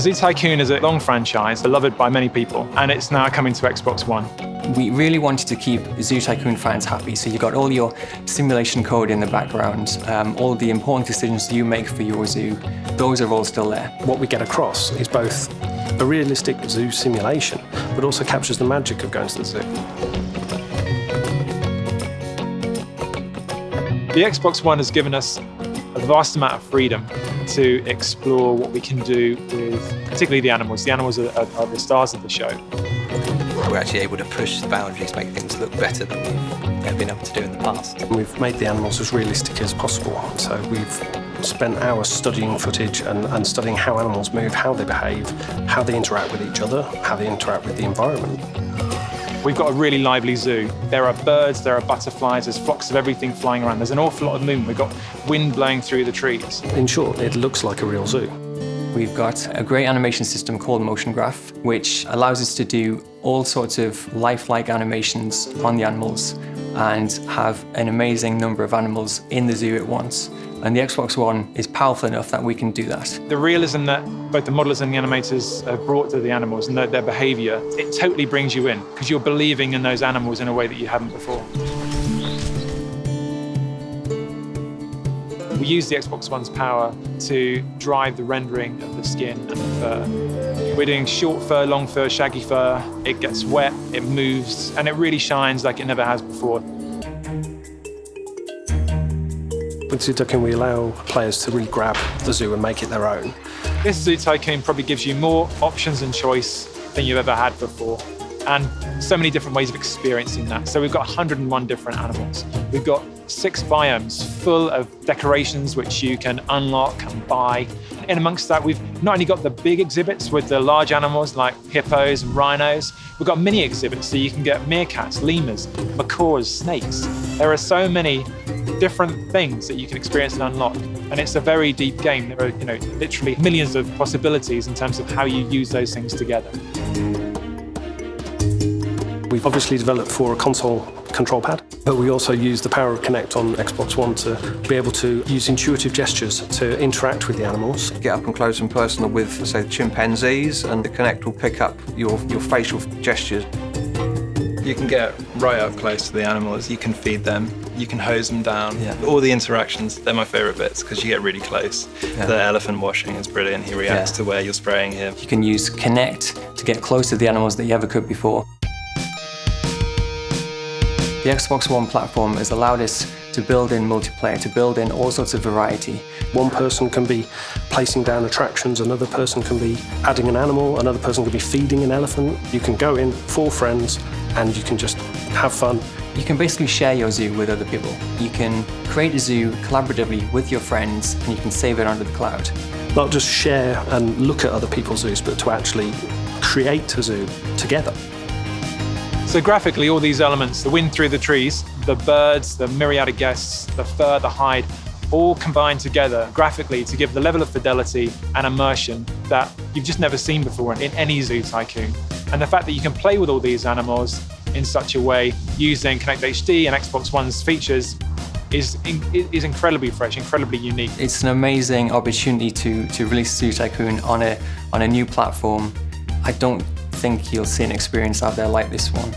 Zoo Tycoon is a long franchise, beloved by many people, and it's now coming to Xbox One. We really wanted to keep Zoo Tycoon fans happy, so you got all your simulation code in the background, all the important decisions you make for your zoo, those are all still there. What we get across is both a realistic zoo simulation, but also captures the magic of going to the zoo. The Xbox One has given us a vast amount of freedom to explore what we can do with particularly the animals. The animals are the stars of the show. We're actually able to push the boundaries, make things look better than we've been able to do in the past. We've made the animals as realistic as possible, so we've spent hours studying footage and studying how animals move, how they behave, how they interact with each other, how they interact with the environment. We've got a really lively zoo. There are birds, there are butterflies, there's flocks of everything flying around. There's an awful lot of movement. We've got wind blowing through the trees. In short, it looks like a real zoo. We've got a great animation system called Motion Graph, which allows us to do all sorts of lifelike animations on the animals and have an amazing number of animals in the zoo at once. And the Xbox One is powerful enough that we can do that. The realism that both the modelers and the animators have brought to the animals and their behaviour, it totally brings you in because you're believing in those animals in a way that you haven't before. We use the Xbox One's power to drive the rendering of the skin and the fur. We're doing short fur, long fur, shaggy fur. It gets wet, it moves, and it really shines like it never has before. With Zoo Tycoon, we allow players to really grab the zoo and make it their own. This Zoo Tycoon probably gives you more options and choice than you've ever had before, and so many different ways of experiencing that. So we've got 101 different animals. We've got 6 biomes full of decorations which you can unlock and buy. In amongst that, we've not only got the big exhibits with the large animals like hippos and rhinos, we've got mini exhibits so you can get meerkats, lemurs, macaws, snakes. There are so many different things that you can experience and unlock. And it's a very deep game. There are, literally millions of possibilities in terms of how you use those things together. We've obviously developed for a console control pad, but we also use the power of Kinect on Xbox One to be able to use intuitive gestures to interact with the animals. Get up and close and personal with, say, chimpanzees, and the Kinect will pick up your facial gestures. You can get right up close to the animals, you can feed them, you can hose them down. Yeah. All the interactions, they're my favourite bits because you get really close. Yeah. The elephant washing is brilliant, he reacts to where you're spraying him. You can use Kinect to get close to the animals that you ever could before. The Xbox One platform has allowed us to build in multiplayer, to build in all sorts of variety. One person can be placing down attractions, another person can be adding an animal, another person can be feeding an elephant. You can go in 4 friends and you can just have fun. You can basically share your zoo with other people. You can create a zoo collaboratively with your friends and you can save it onto the cloud. Not just share and look at other people's zoos, but to actually create a zoo together. So graphically, all these elements, the wind through the trees, the birds, the myriad of guests, the fur, the hide, all combine together graphically to give the level of fidelity and immersion that you've just never seen before in any Zoo Tycoon. And the fact that you can play with all these animals in such a way using Kinect HD and Xbox One's features is incredibly fresh, incredibly unique. It's an amazing opportunity to release Zoo Tycoon on a new platform. I don't think you'll see an experience out there like this one.